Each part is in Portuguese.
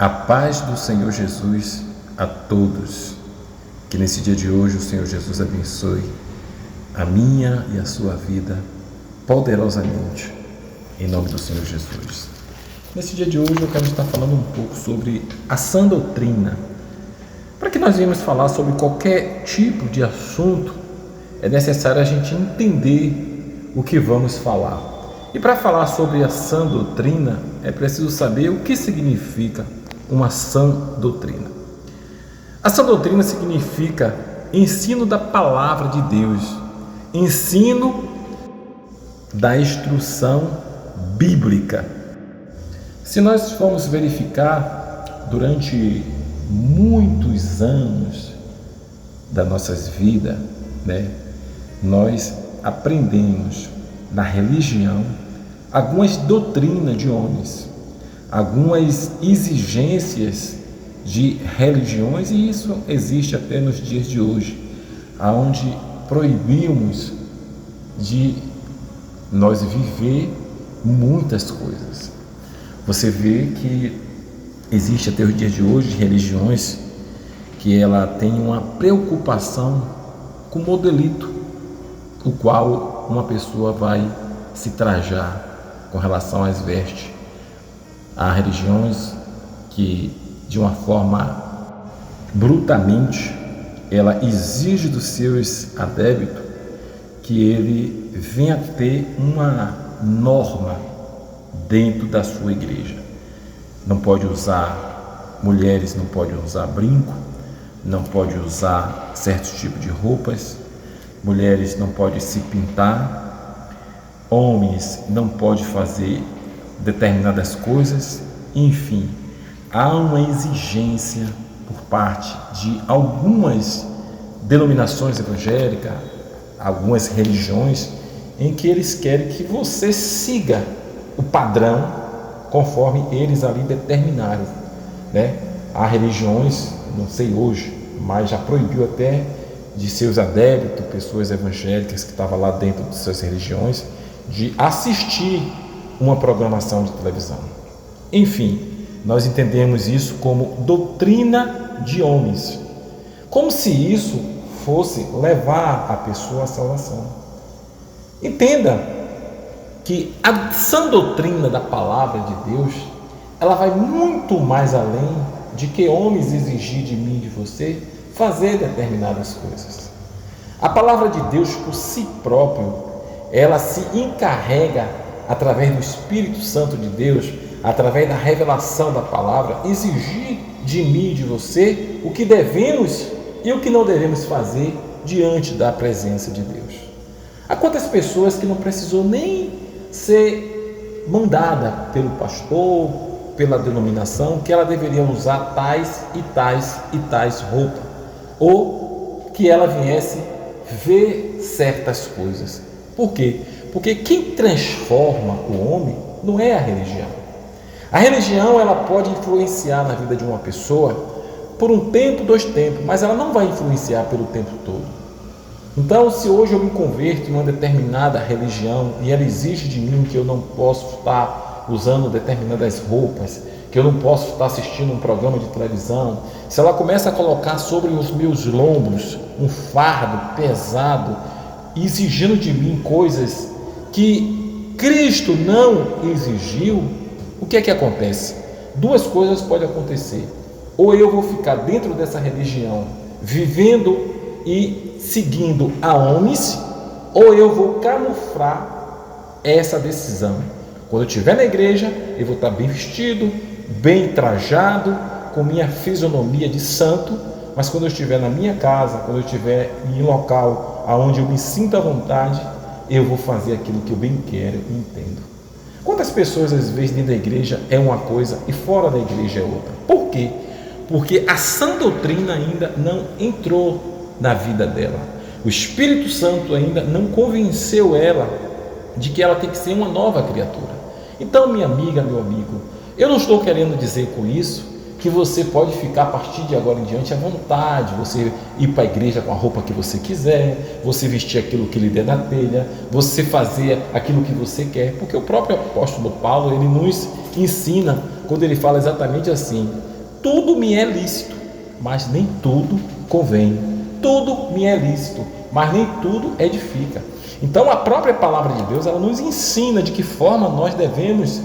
A paz do Senhor Jesus a todos. Que nesse dia de hoje o Senhor Jesus abençoe a minha e a sua vida poderosamente, em nome do Senhor Jesus. Nesse dia de hoje eu quero estar falando um pouco sobre a sã doutrina. Para que nós venhamos falar sobre qualquer tipo de assunto, é necessário a gente entender o que vamos falar. E para falar sobre a sã doutrina, é preciso saber o que significa uma sã doutrina. A sã doutrina significa ensino da palavra de Deus, ensino da instrução bíblica. Se nós formos verificar durante muitos anos das nossas vidas, nós aprendemos na religião algumas doutrinas de homens, algumas exigências de religiões, e isso existe até nos dias de hoje, aonde proibimos de nós viver muitas coisas. Você vê que existe até os dias de hoje religiões que ela tem uma preocupação com o modelito, o qual uma pessoa vai se trajar com relação às vestes. Há religiões que, de uma forma brutalmente, ela exige dos seus adeptos que ele venha ter uma norma dentro da sua igreja. Não pode usar, mulheres não podem usar brinco, não pode usar certos tipos de roupas, mulheres não podem se pintar, homens não podem fazer determinadas coisas, enfim, há uma exigência por parte de algumas denominações evangélicas, algumas religiões, em que eles querem que você siga o padrão conforme eles ali determinaram, Há religiões, não sei hoje, mas já proibiu até de seus adeptos, pessoas evangélicas que estavam lá dentro de suas religiões, de assistir uma programação de televisão. Enfim, nós entendemos isso como doutrina de homens, como se isso fosse levar a pessoa à salvação. Entenda que a sã doutrina da palavra de Deus, ela vai muito mais além de que homens exigir de mim e de você fazer determinadas coisas. A palavra de Deus por si próprio, ela se encarrega, através do Espírito Santo de Deus, através da revelação da palavra, exigir de mim e de você o que devemos e o que não devemos fazer diante da presença de Deus. Há quantas pessoas que não precisou nem ser mandada pelo pastor, pela denominação, que ela deveria usar tais e tais e tais roupas, ou que ela viesse ver certas coisas. Por quê? Porque quem transforma o homem não é a religião. A religião, ela pode influenciar na vida de uma pessoa por um tempo, 2 tempos, mas ela não vai influenciar pelo tempo todo. Então, se hoje eu me converto em uma determinada religião e ela exige de mim que eu não posso estar usando determinadas roupas, que eu não posso estar assistindo um programa de televisão, se ela começa a colocar sobre os meus lombos um fardo pesado, exigindo de mim coisas que Cristo não exigiu, o que é que acontece? 2 coisas podem acontecer. Ou eu vou ficar dentro dessa religião, vivendo e seguindo a homens, ou eu vou camuflar essa decisão. Quando eu estiver na igreja, eu vou estar bem vestido, bem trajado, com minha fisionomia de santo, mas quando eu estiver na minha casa, quando eu estiver em um local onde eu me sinta à vontade, eu vou fazer aquilo que eu bem quero e entendo. Quantas pessoas às vezes dentro da igreja é uma coisa e fora da igreja é outra? Por quê? Porque a sã doutrina ainda não entrou na vida dela. O Espírito Santo ainda não convenceu ela de que ela tem que ser uma nova criatura. Então, minha amiga, meu amigo, eu não estou querendo dizer com isso que você pode ficar a partir de agora em diante à vontade, você ir para a igreja com a roupa que você quiser, você vestir aquilo que lhe der na telha, você fazer aquilo que você quer, porque o próprio apóstolo Paulo, ele nos ensina quando ele fala exatamente assim: tudo me é lícito, mas nem tudo convém. Tudo me é lícito, mas nem tudo edifica. Então a própria palavra de Deus, ela nos ensina de que forma nós devemos,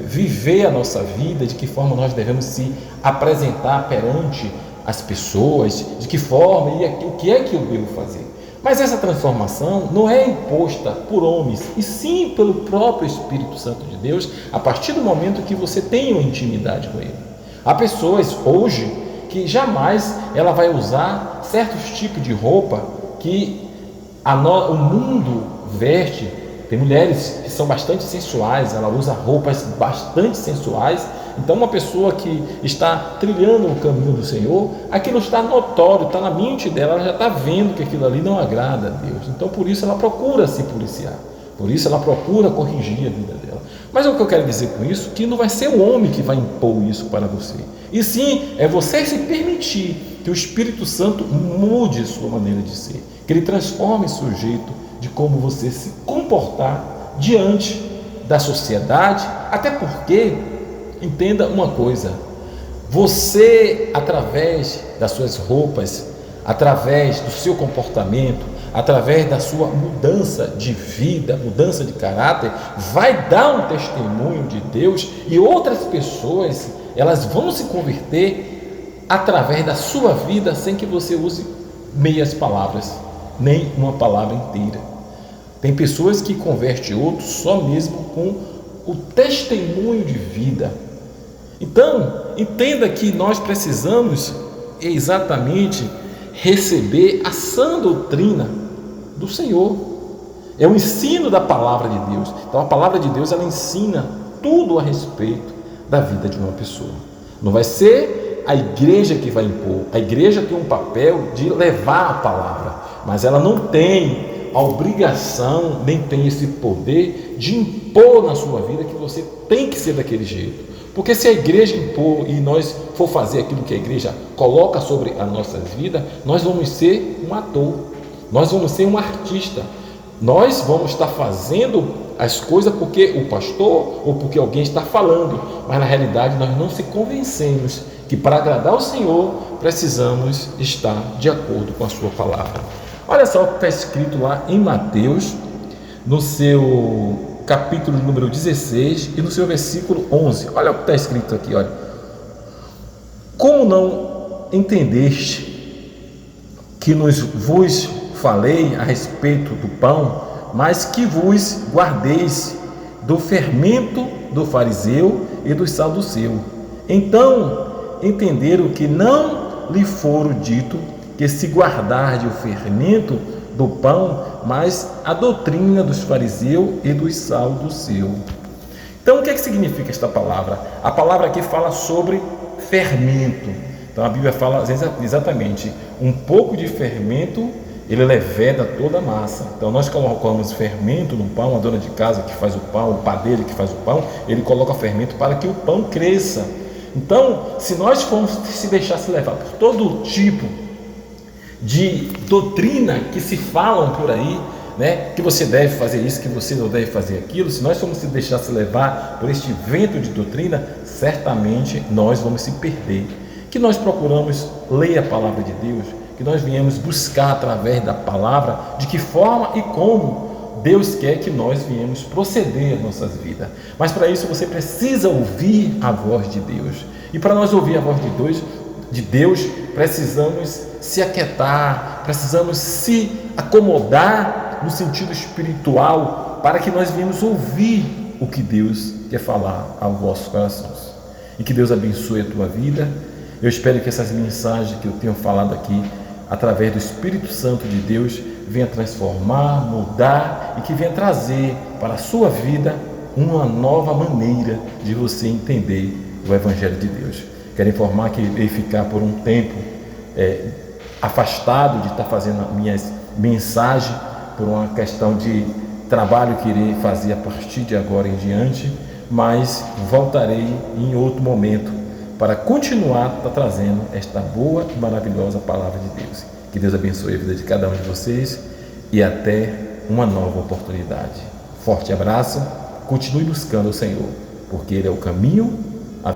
viver a nossa vida, de que forma nós devemos se apresentar perante as pessoas, de que forma e o que é que eu devo fazer. Mas essa transformação não é imposta por homens, e sim pelo próprio Espírito Santo de Deus, a partir do momento que você tem uma intimidade com Ele. Há pessoas hoje que jamais ela vai usar certos tipos de roupa que o mundo veste. Tem mulheres que são bastante sensuais, ela usa roupas bastante sensuais. Então uma pessoa que está trilhando o caminho do Senhor, aquilo está notório, está na mente dela, ela já está vendo que aquilo ali não agrada a Deus. Então por isso ela procura se policiar, por isso ela procura corrigir a vida dela. Mas o que eu quero dizer com isso, que não vai ser o homem que vai impor isso para você, e sim é você se permitir que o Espírito Santo mude a sua maneira de ser, que ele transforme seu jeito de como você se comportar diante da sociedade. Até porque, entenda uma coisa, você, através das suas roupas, através do seu comportamento, através da sua mudança de vida, mudança de caráter, vai dar um testemunho de Deus, e outras pessoas, elas vão se converter através da sua vida, sem que você use meias palavras, nem uma palavra inteira. Tem pessoas que convertem outros só mesmo com o testemunho de vida. Então, entenda que nós precisamos exatamente receber a sã doutrina do Senhor. É o ensino da palavra de Deus. Então a palavra de Deus, ela ensina tudo a respeito da vida de uma pessoa. Não vai ser a igreja que vai impor. A igreja tem um papel de levar a palavra, mas ela não tem a obrigação, nem tem esse poder de impor na sua vida que você tem que ser daquele jeito. Porque se a igreja impor e nós for fazer aquilo que a igreja coloca sobre as nossas vidas, nós vamos ser um ator, nós vamos ser um artista, nós vamos estar fazendo as coisas porque o pastor ou porque alguém está falando, mas na realidade nós não se convencemos que para agradar ao Senhor precisamos estar de acordo com a sua palavra. Olha só o que está escrito lá em Mateus, no seu capítulo número 16 e no seu versículo 11. Olha o que está escrito aqui, olha. Como não entendeste que vos falei a respeito do pão, mas que vos guardeis do fermento do fariseu e do saduceu? Então entenderam que não lhe fora dito que se guardarde o fermento do pão, mas a doutrina dos fariseus e dos saduceus. Então, o que significa esta palavra? A palavra aqui fala sobre fermento. Então, a Bíblia fala exatamente, um pouco de fermento, ele leveda toda a massa. Então, nós colocamos fermento no pão, a dona de casa que faz o pão, o padeiro que faz o pão, ele coloca fermento para que o pão cresça. Então, se nós formos se deixar se levar por todo tipo de doutrina que se falam por aí, que você deve fazer isso, que você não deve fazer aquilo, se nós formos se deixar se levar por este vento de doutrina, certamente nós vamos se perder. Que nós procuramos ler a palavra de Deus, que nós viemos buscar através da palavra de que forma e como Deus quer que nós viemos proceder as nossas vidas. Mas para isso você precisa ouvir a voz de Deus, e para nós ouvir a voz de Deus, precisamos se aquietar, precisamos se acomodar no sentido espiritual, para que nós venhamos ouvir o que Deus quer falar aos vossos corações. E que Deus abençoe a tua vida. Eu espero que essas mensagens que eu tenho falado aqui, através do Espírito Santo de Deus, venha transformar, mudar, e que venha trazer para a sua vida uma nova maneira de você entender o Evangelho de Deus. Quero informar que irei ficar por um tempo afastado de estar fazendo minhas mensagens, por uma questão de trabalho que irei fazer a partir de agora em diante, mas voltarei em outro momento para continuar trazendo esta boa e maravilhosa palavra de Deus. Que Deus abençoe a vida de cada um de vocês e até uma nova oportunidade. Forte abraço, continue buscando o Senhor, porque Ele é o caminho, A